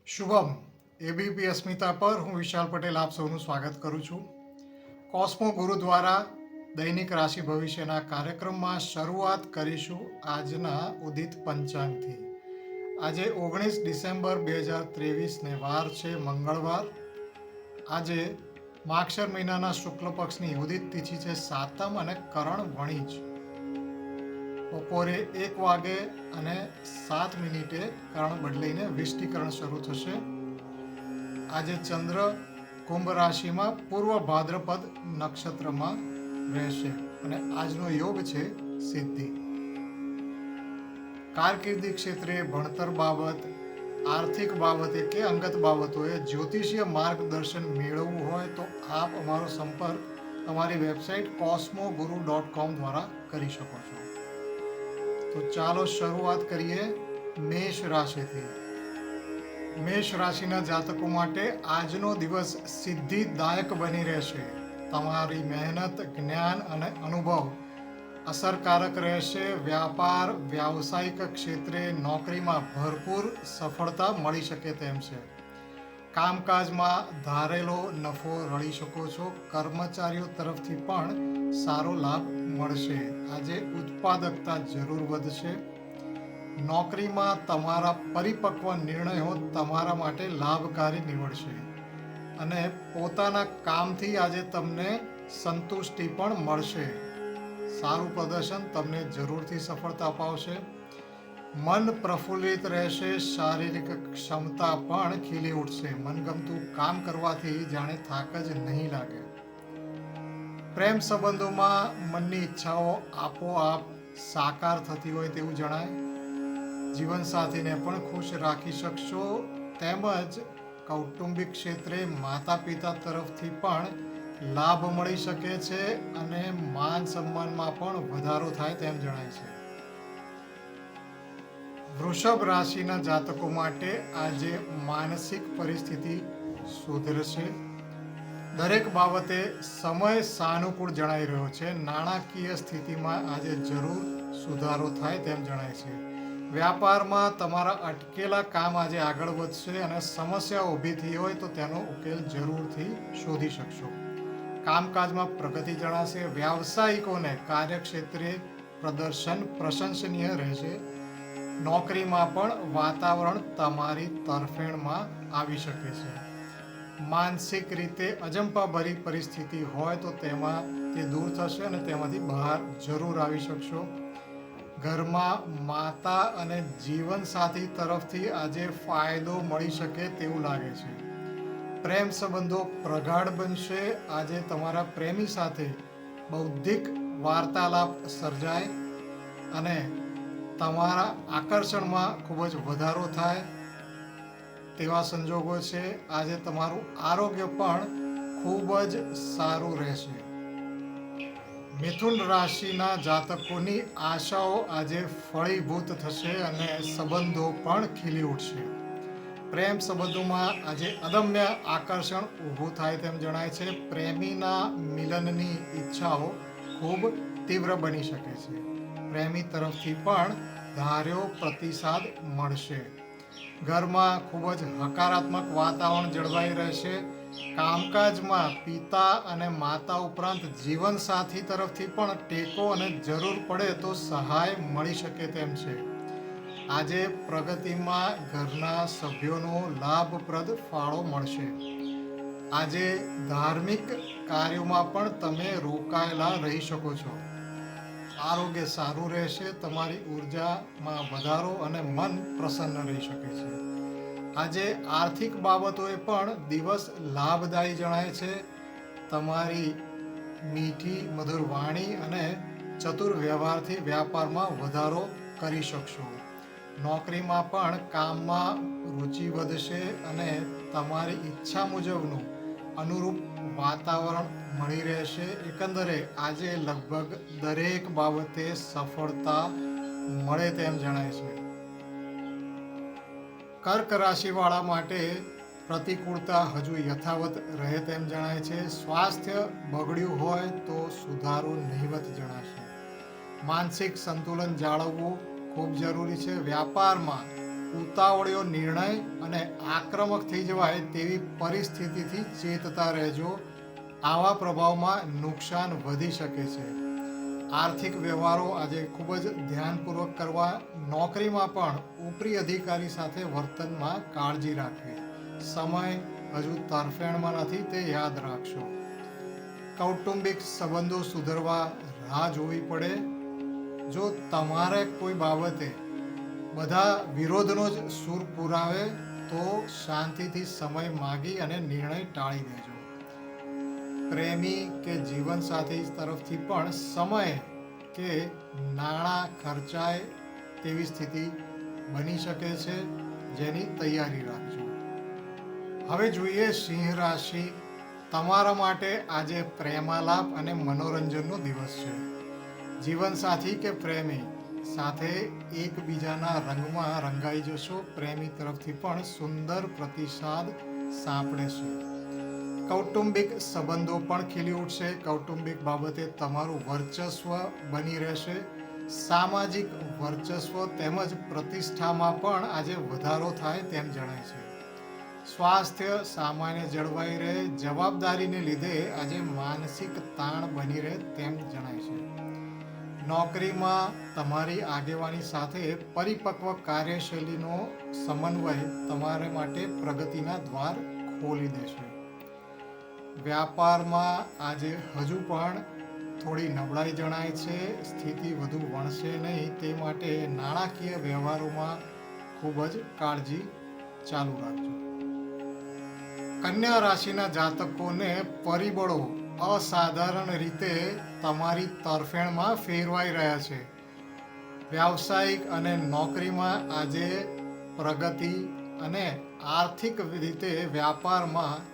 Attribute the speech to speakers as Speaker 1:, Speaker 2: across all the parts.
Speaker 1: Shubham ABP અસ્મિતા પર હું વિશાલ પટેલ આપ સૌનું સ્વાગત કરું છું. કોસ્મો ગુરુ દ્વારા દૈનિક રાશિ ભવિષ્યના કાર્યક્રમમાં શરૂઆત કરીશું આજના ઉદિત પંચાંગથી. આજે 19 ડિસેમ્બર 2023 વાર છે મંગળવાર. આજે માક્ષર મહિનાના શુક્લ પક્ષની ઉદિત તિથિ છે સાતમ અને કરણ વણિજ. બપોરે 1:07 કરણ બદલાઈને વિષ્ટિકરણ શરૂ થશે. આજે ચંદ્ર કુંભ રાશિમાં પૂર્વ ભાદ્રપદ નક્ષત્રમાં રહેશે અને આજનો યોગ છે સિદ્ધિ. કારકિર્દી ક્ષેત્રે ભણતર બાબત, આર્થિક બાબતે કે અંગત બાબતોએ જ્યોતિષીય માર્ગદર્શન મેળવવું હોય તો આપ અમારો સંપર્ક અમારી વેબસાઇટ cosmoguru.com દ્વારા કરી શકો છો. તો ચાલો શરૂઆત કરીએ મેષ રાશિથી. મેષ રાશિના જાતકો માટે આજનો દિવસ સિદ્ધિદાયક બની રહેશે. તમારી મહેનત, જ્ઞાન અને અનુભવ અસરકારક રહેશે. વ્યાપાર, વ્યાવસાયિક ક્ષેત્રે, નોકરીમાં ભરપૂર સફળતા મળી શકે તેમ છે. કામકાજમાં ધારેલો નફો રળી શકો છો. કર્મચારીઓ તરફથી પણ સારો લાભ મળશે. આજે ઉત્પાદકતા જરૂર વધશે. નોકરીમાં તમારા પરિપક્વ નિર્ણયો તમારા માટે લાભકારી નીવડશે અને પોતાના કામથી આજે તમને સંતુષ્ટિ પણ મળશે. સારું પ્રદર્શન તમને જરૂરથી સફળતા અપાવશે. મન પ્રફુલ્લિત રહેશે. શારીરિક ક્ષમતા પણ ખીલી ઉઠશે. મનગમતું કામ કરવાથી જાણે થાક જ નહીં લાગે. પ્રેમ સંબંધોમાં મનની ઈચ્છાઓ આપોઆપ સાકાર થતી હોય તેવું જણાય. જીવનસાથીને પણ ખુશ રાખી શકશો. તેમજ કૌટુંબિક ક્ષેત્રે માતા પિતા તરફથી પણ લાભ મળી શકે છે અને માન સન્માનમાં પણ વધારો થાય તેમ જણાય છે. વૃષભ રાશિના જાતકો માટે આજે માનસિક પરિસ્થિતિ સુધરશે. દરેક બાબતે સમય સાનુકૂળ જણાઈ રહ્યો છે. નાણાકીય સ્થિતિમાં આજે જરૂર સુધારો થાય તેમ જણાય છે. વ્યાપારમાં તમારા અટકેલા કામ આજે આગળ વધશે અને સમસ્યા ઊભી થઈ હોય તો તેનો ઉકેલ જરૂરથી શોધી શકશો. કામકાજમાં પ્રગતિ જણાશે. વ્યાવસાયિકોને કાર્યક્ષેત્રે પ્રદર્શન પ્રશંસનીય રહેશે. નોકરીમાં પણ વાતાવરણ તમારી તરફેણમાં આવી શકે છે. માનસિક રીતે અજંપાભરી પરિસ્થિતિ હોય તો તેમાં તે દૂર થશે અને તેમાંથી બહાર જરૂર આવી શકશો. ઘરમાં માતા અને જીવનસાથી તરફથી આજે ફાયદો મળી શકે તેવું લાગે છે. પ્રેમ સંબંધો પ્રગાઢ બનશે. આજે તમારા પ્રેમી સાથે બૌદ્ધિક વાર્તાલાપ સર્જાય અને તમારા આકર્ષણમાં ખૂબ જ વધારો થાય તેવા સંજોગો છે. આજે તમારું આરોગ્ય પણ ખૂબ જ સારું રહેશે. મિથુન રાશિના જાતકોની આશાઓ આજે ફળીભૂત થશે અને સંબંધો પણ ખીલી ઉઠશે. પ્રેમ સંબંધોમાં આજે અદમ્ય આકર્ષણ ઊભું થાય તેમ જણાય છે. પ્રેમીના મિલનની ઈચ્છાઓ ખૂબ તીવ્ર બની શકે છે. પ્રેમી તરફથી પણ ધાર્યો પ્રતિસાદ મળશે. ઘરમાં ખૂબ જ હકારાત્મક વાતાવરણ જળવાઈ રહેશે. કામકાજમાં પિતા અને માતા ઉપરાંત જીવનસાથી તરફથી પણ ટેકો અને જરૂર પડે તો સહાય મળી શકે તેમ છે. આજે પ્રગતિમાં ઘરના સભ્યોનો લાભપ્રદ ફાળો મળશે. આજે ધાર્મિક કાર્યોમાં પણ તમે રોકાયેલા રહી શકો છો. આરોગ્ય સારું રહેશે. તમારી ઉર્જામાં વધારો અને મન પ્રસન્ન રહી શકે છે. આજે આર્થિક બાબતોએ પણ દિવસ લાભદાયી જણાય છે. તમારી મીઠી મધુર વાણી અને ચતુર વ્યવહારથી વ્યાપારમાં વધારો કરી શકશો. નોકરીમાં પણ કામમાં રુચિ વધશે અને તમારી ઈચ્છા મુજબનું અનુરૂપ વાતાવરણ મળી રહેશે. એકંદરે આજે લગભગ દરેક બાબતે સફળતા મળે તેમ જણાય છે. કર્ક રાશિવાળા માટે પ્રતિકૂળતા હજુ યથાવત રહે તેમ જણાય છે. સ્વાસ્થ્ય બગડ્યું હોય તો સુધારો નહિવત જણાશે. માનસિક સંતુલન જાળવવું ખૂબ જરૂરી છે. વ્યાપારમાં ઉતાવળિયો નિર્ણય અને આક્રમક થઈ જવાય તેવી પરિસ્થિતિથી ચેતતા રહેજો. આવા પ્રભાવમાં નુકસાન વધી શકે છે. આર્થિક વ્યવહારો આજે ખૂબ જ ધ્યાનપૂર્વક કરવા. નોકરીમાં પણ ઉપરી અધિકારી સાથે વર્તનમાં કાળજી રાખવી. સમય હજુ તરફેણમાં નથી તે યાદ રાખશો. કૌટુંબિક સંબંધો સુધરવા રાહ જોવી પડે. જો તમારે કોઈ બાબતે બધા વિરોધનો જ સૂર પુરાવે તો શાંતિથી સમય માગી અને નિર્ણય ટાળી દેજો. પ્રેમી કે જીવનસાથી તરફથી પણ સમય કે નાણાં ખર્ચાય તેવી સ્થિતિ બની શકે છે, જેની તૈયારી રાખજો. હવે જોઈએ સિંહ રાશિ. તમારા માટે આજે પ્રેમાલાપ અને મનોરંજનનો દિવસ છે. જીવનસાથી કે પ્રેમી સાથે એકબીજાના રંગમાં રંગાઈ જશો. પ્રેમી તરફથી પણ સુંદર પ્રતિસાદ સાંપડે છે. કૌટુંબિક સંબંધો પણ ખીલી ઉઠશે. કૌટુંબિક બાબતે તમારું વર્ચસ્વ બની રહેશે. સામાજિક વર્ચસ્વ તેમજ પ્રતિષ્ઠામાં પણ આજે વધારો થાય તેમ જણાય છે. સ્વાસ્થ્ય સામાન્ય જળવાઈ રહે. જવાબદારીને લીધે આજે માનસિક તાણ બની રહે તેમ જણાય છે. નોકરીમાં તમારી આગેવાની સાથે પરિપક્વ કાર્યશૈલીનો સમન્વય તમારા માટે પ્રગતિના દ્વાર ખોલી દેશે. વ્યાપારમાં આજે હજુ પણ થોડી નબળાઈ જણાય છે. સ્થિતિ વધુ વણશે નહીં તે માટે નાણાકીય વ્યવહારોમાં ખૂબ જ કાળજી ચાલુ રાખજો. કન્યા રાશિના જાતકોને પરિબળો અસાધારણ રીતે તમારી તરફેણમાં ફેરવાઈ રહ્યા છે. વ્યાવસાયિક અને નોકરીમાં આજે પ્રગતિ અને આર્થિક રીતે વ્યાપારમાં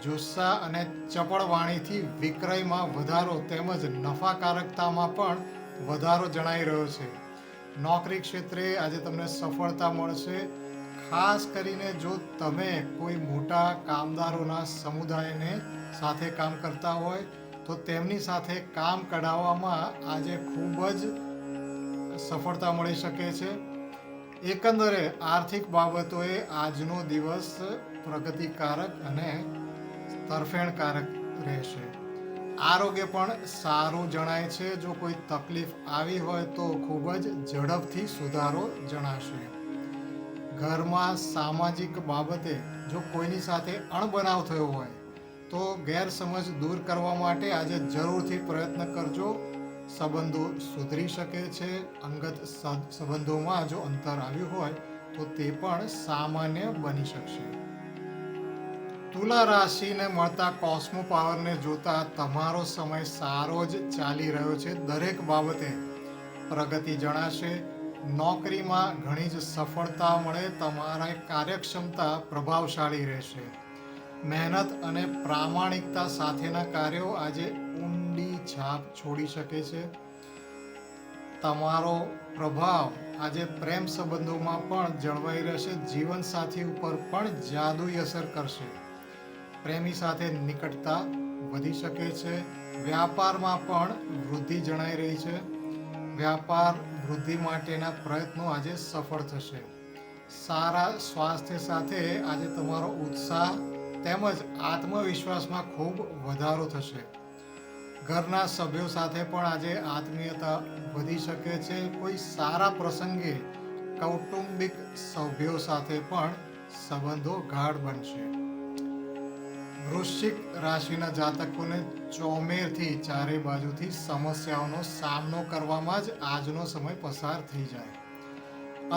Speaker 1: જુસ્સા અને ચપળ વાણીથી વિક્રયમાં વધારો તેમજ નફાકારકતામાં પણ વધારો જણાઈ રહ્યો છે. નોકરી ક્ષેત્રે આજે તમને સફળતા મળશે. ખાસ કરીને જો તમે કોઈ મોટા કામદારોના સમુદાયને સાથે કામ કરતા હોય તો તેમની સાથે કામ કઢાવવામાં આજે ખૂબ જ સફળતા મળી શકે છે. એકંદરે આર્થિક બાબતોએ આજનો દિવસ પ્રગતિકારક અને તરફેણકારક રહેશે. આરોગ્ય પણ સારું જણાય છે. જો કોઈ તકલીફ આવી હોય તો ખૂબ જ ઝડપથી સુધારો જણાશે. ઘરમાં સામાજિક બાબતે જો કોઈની સાથે અણબનાવ થયો હોય તો ગેરસમજ દૂર કરવા માટે આજે જરૂરથી પ્રયત્ન કરજો. સંબંધો સુધરી શકે છે. અંગત સંબંધોમાં જો અંતર આવ્યું હોય તો તે પણ સામાન્ય બની શકશે. તુલા રાશિને મળતા કોસ્મો પાવરને જોતા તમારો સમય સારો જ ચાલી રહ્યો છે. દરેક બાબતે પ્રગતિ જણાશે. નોકરીમાં ઘણી જ સફળતા મળે. તમારા કાર્યક્ષમતા પ્રભાવશાળી રહેશે. મહેનત અને પ્રામાણિકતા સાથેના કાર્યો આજે ઊંડી છાપ છોડી શકે છે. તમારો પ્રભાવ આજે પ્રેમ સંબંધોમાં પણ જળવાઈ રહેશે. જીવનસાથી ઉપર પણ જાદુઈ અસર કરશે. પ્રેમી સાથે નિકટતા વધી શકે છે. વ્યાપારમાં પણ વૃદ્ધિ જણાઈ રહી છે. વ્યાપાર વૃદ્ધિ માટેના પ્રયત્નો આજે સફળ થશે. સારા સ્વાસ્થ્ય સાથે આજે તમારો ઉત્સાહ તેમજ આત્મવિશ્વાસમાં ખૂબ વધારો થશે. ઘરના સભ્યો સાથે પણ આજે આત્મીયતા વધી શકે છે. કોઈ સારા પ્રસંગે કૌટુંબિક સભ્યો સાથે પણ સંબંધો ગાઢ બનશે. વૃશ્ચિક રાશિના જાતકોને ચોમેરથી ચારે બાજુથી સમસ્યાઓનો સામનો કરવામાં જ આજનો સમય પસાર થઈ જાય.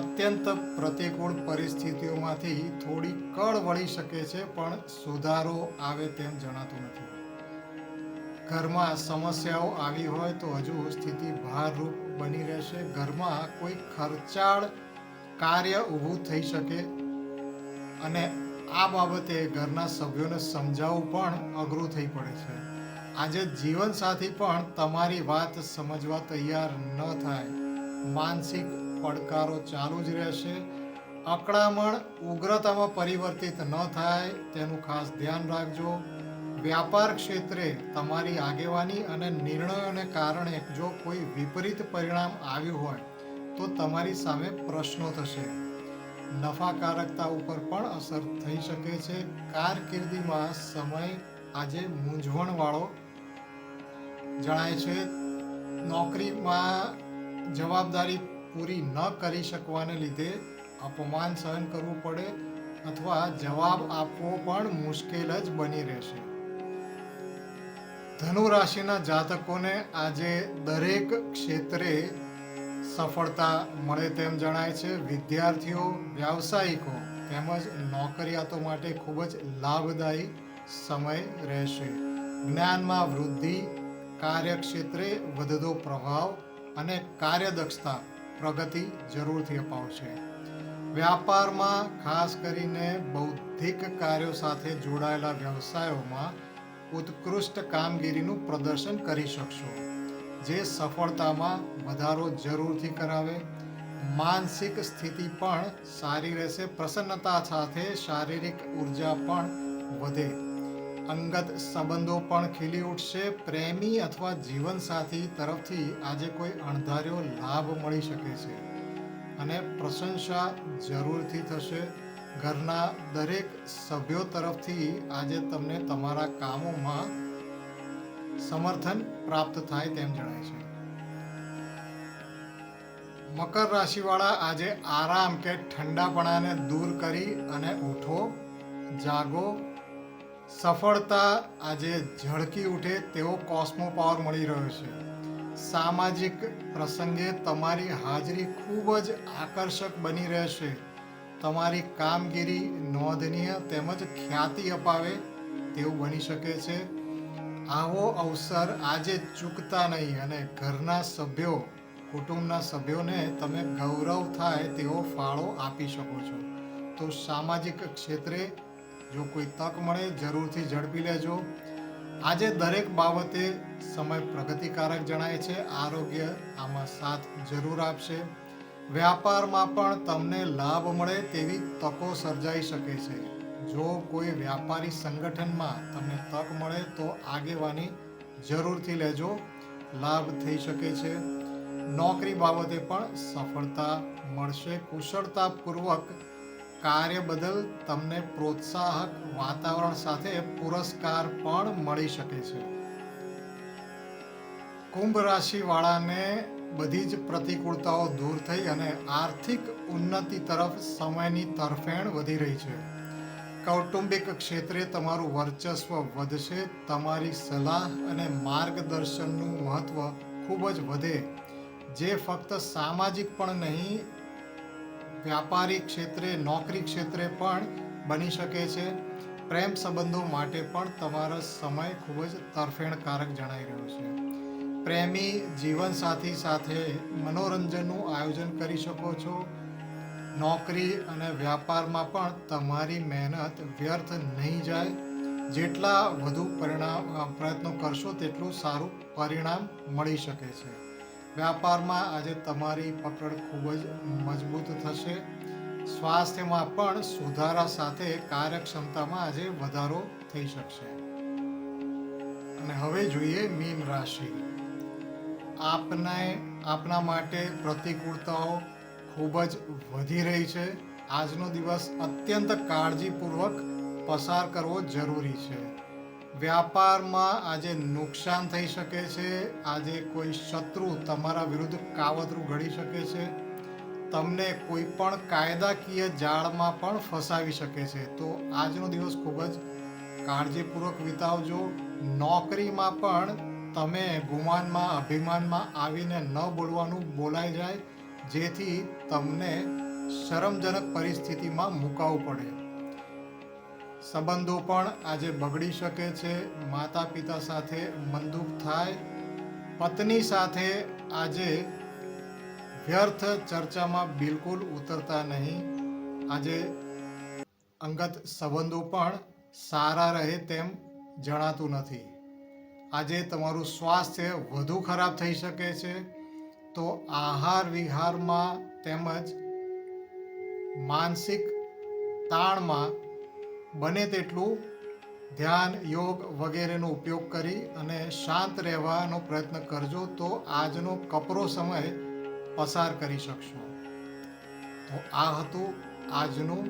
Speaker 1: અત્યંત પ્રતિકૂળ પરિસ્થિતિઓમાંથી થોડી કળ વળી શકે છે, પણ સુધારો આવે તેમ જણાતું નથી. ઘરમાં સમસ્યાઓ આવી હોય તો હજુ સ્થિતિ ભારરૂપ બની રહેશે. ઘરમાં કોઈ ખર્ચાળ કાર્ય ઊભું થઈ શકે અને આ બાબતે ઘરના સભ્યોને સમજાવવું પણ અઘરું થઈ પડે છે. આજે જીવનસાથી પણ તમારી વાત સમજવા તૈયાર ન થાય. માનસિક પડકારો ચાલુ જ રહેશે. અકળામણ ઉગ્રતામાં પરિવર્તિત ન થાય તેનું ખાસ ધ્યાન રાખજો. વ્યાપાર ક્ષેત્રે તમારી આગેવાની અને નિર્ણયોને કારણે જો કોઈ વિપરીત પરિણામ આવ્યું હોય તો તમારી સામે પ્રશ્નો થશે. નફાકારકતા ઉપર પણ અસર થઈ શકે છે. કારકિર્દીમાં સમય આજે મૂંઝવણવાળો જણાય છે. નોકરીમાં જવાબદારી પૂરી ન કરી શકવાને લીધે અપમાન સહન કરવું પડે અથવા જવાબ આપવો પણ મુશ્કેલ જ બની રહેશે. ધનુ રાશિના જાતકોને આજે દરેક ક્ષેત્રે સફળતા મળે તેમ જણાય છે. વિદ્યાર્થીઓ, વ્યાવસાયિકો તેમજ નોકરિયાતો માટે ખૂબ જ લાભદાયી સમય રહેશે. જ્ઞાનમાં વૃદ્ધિ, કાર્યક્ષેત્રે વધતો પ્રભાવ અને કાર્યદક્ષતા પ્રગતિ જરૂરથી અપાવશે. વ્યાપારમાં ખાસ કરીને બૌદ્ધિક કાર્યો સાથે જોડાયેલા વ્યવસાયોમાં ઉત્કૃષ્ટ કામગીરીનું પ્રદર્શન કરી શકશો, જે સફળતામાં વધારો જરૂરથી કરાવે. માનસિક સ્થિતિ પણ સારી રહેશે. પ્રસન્નતા સાથે શારીરિક ઉર્જા પણ વધે. અંગત સંબંધો પણ ખીલી ઉઠશે. પ્રેમી અથવા જીવનસાથી તરફથી આજે કોઈ અણધાર્યો લાભ મળી શકે છે અને પ્રશંસા જરૂરથી થશે. ઘરના દરેક સભ્યો તરફથી આજે તમને તમારા કામોમાં સમર્થન પ્રાપ્ત થાય તેમ જણાય છે. મકર રાશિવાળા આજે આરામ કે ઠંડાપણાને દૂર કરી અને ઉઠો, જાગો. સફળતા આજે ઝળકી ઉઠે તેવો કોસ્મો પાવર મળી રહ્યો છે. સામાજિક પ્રસંગે તમારી હાજરી ખૂબ જ આકર્ષક બની રહેશે. તમારી કામગીરી નોંધનીય તેમજ ખ્યાતિ અપાવે તેવું બની શકે છે. આવો અવસર આજે ચૂકતા નહીં અને ઘરના સભ્યો, કુટુંબના સભ્યોને તમે ગૌરવ થાય તેવો ફાળો આપી શકો છો. તો સામાજિક ક્ષેત્રે જો કોઈ તક મળે જરૂરથી ઝડપી લેજો. આજે દરેક બાબતે સમય પ્રગતિકારક જણાય છે. આરોગ્ય આમાં સાથ જરૂર આપશે. વ્યાપારમાં પણ તમને લાભ મળે તેવી તકો સર્જાઈ શકે છે. જો કોઈ વ્યાપારી સંગઠનમાં તમને તક મળે તો આગેવાની જરૂરથી લેજો, લાભ થઈ શકે છે. નોકરી બાબતે પણ સફળતા મળશે. કુશળતાપૂર્વક કાર્ય બદલ તમને પ્રોત્સાહક વાતાવરણ સાથે પુરસ્કાર પણ મળી શકે છે. કુંભ રાશિ વાળાને બધી જ પ્રતિકૂળતાઓ દૂર થઈ અને આર્થિક ઉન્નતિ તરફ સમયની તરફેણ વધી રહી છે. કૌટુંબિક ક્ષેત્રે તમારું વર્ચસ્વ વધશે. તમારી સલાહ અને માર્ગદર્શનનું મહત્વ ખૂબ જ વધે, જે ફક્ત સામાજિક પણ નહીં, વ્યાપારી ક્ષેત્રે, નોકરી ક્ષેત્રે પણ બની શકે છે. પ્રેમ સંબંધો માટે પણ તમારો સમય ખૂબ જ તરફેણકારક જણાઈ રહ્યો છે. પ્રેમી જીવનસાથી સાથે મનોરંજનનું આયોજન કરી શકો છો. નોકરી અને વ્યાપારમાં પણ તમારી મહેનત વ્યર્થ નહીં જાય. જેટલા વધુ પ્રયત્નો કરશો તેટલું સારું પરિણામ મળી શકે છે. વ્યાપારમાં આજે તમારી પકડ ખૂબ જ મજબૂત થશે. સ્વાસ્થ્યમાં પણ સુધારા સાથે કાર્યક્ષમતામાં આજે વધારો થઈ શકશે. અને હવે જોઈએ મીન રાશિ. આપના માટે પ્રતિકૂળતાઓ ખૂબ જ વધી રહી છે. આજનો દિવસ અત્યંત કાળજીપૂર્વક પસાર કરવો જરૂરી છે. વ્યાપારમાં આજે નુકસાન થઈ શકે છે. આજે કોઈ શત્રુ તમારા વિરુદ્ધ કાવતરું ઘડી શકે છે. તમને કોઈ પણ કાયદાકીય જાળમાં પણ ફસાવી શકે છે. તો આજનો દિવસ ખૂબ જ કાળજીપૂર્વક વિતાવજો. નોકરીમાં પણ તમે ગુમાનમાં, અભિમાનમાં આવીને ન બોલવાનું બોલાઈ જાય, જેથી તમને શરમજનક પરિસ્થિતિમાં મુકાવવું પડે. સંબંધો પણ આજે બગડી શકે છે. માતા પિતા સાથે મનદુખ થાય. પત્ની સાથે આજે વ્યર્થ ચર્ચામાં બિલકુલ ઉતરતા નહીં. આજે અંગત સંબંધો પણ સારા રહે તેમ જણાતું નથી. આજે તમારું સ્વાસ્થ્ય વધુ ખરાબ થઈ શકે છે. તો આહાર વિહારમાં તેમજ માનસિક તાણમાં બને તેટલું ધ્યાન, યોગ વગેરેનો ઉપયોગ કરી અને શાંત રહેવાનો પ્રયત્ન કરજો. તો આજનો કપરો સમય પસાર કરી શકશો. તો આ હતું આજનું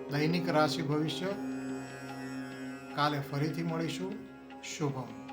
Speaker 1: દૈનિક રાશિ ભવિષ્ય. કાલે ફરીથી મળીશું. શુભમ.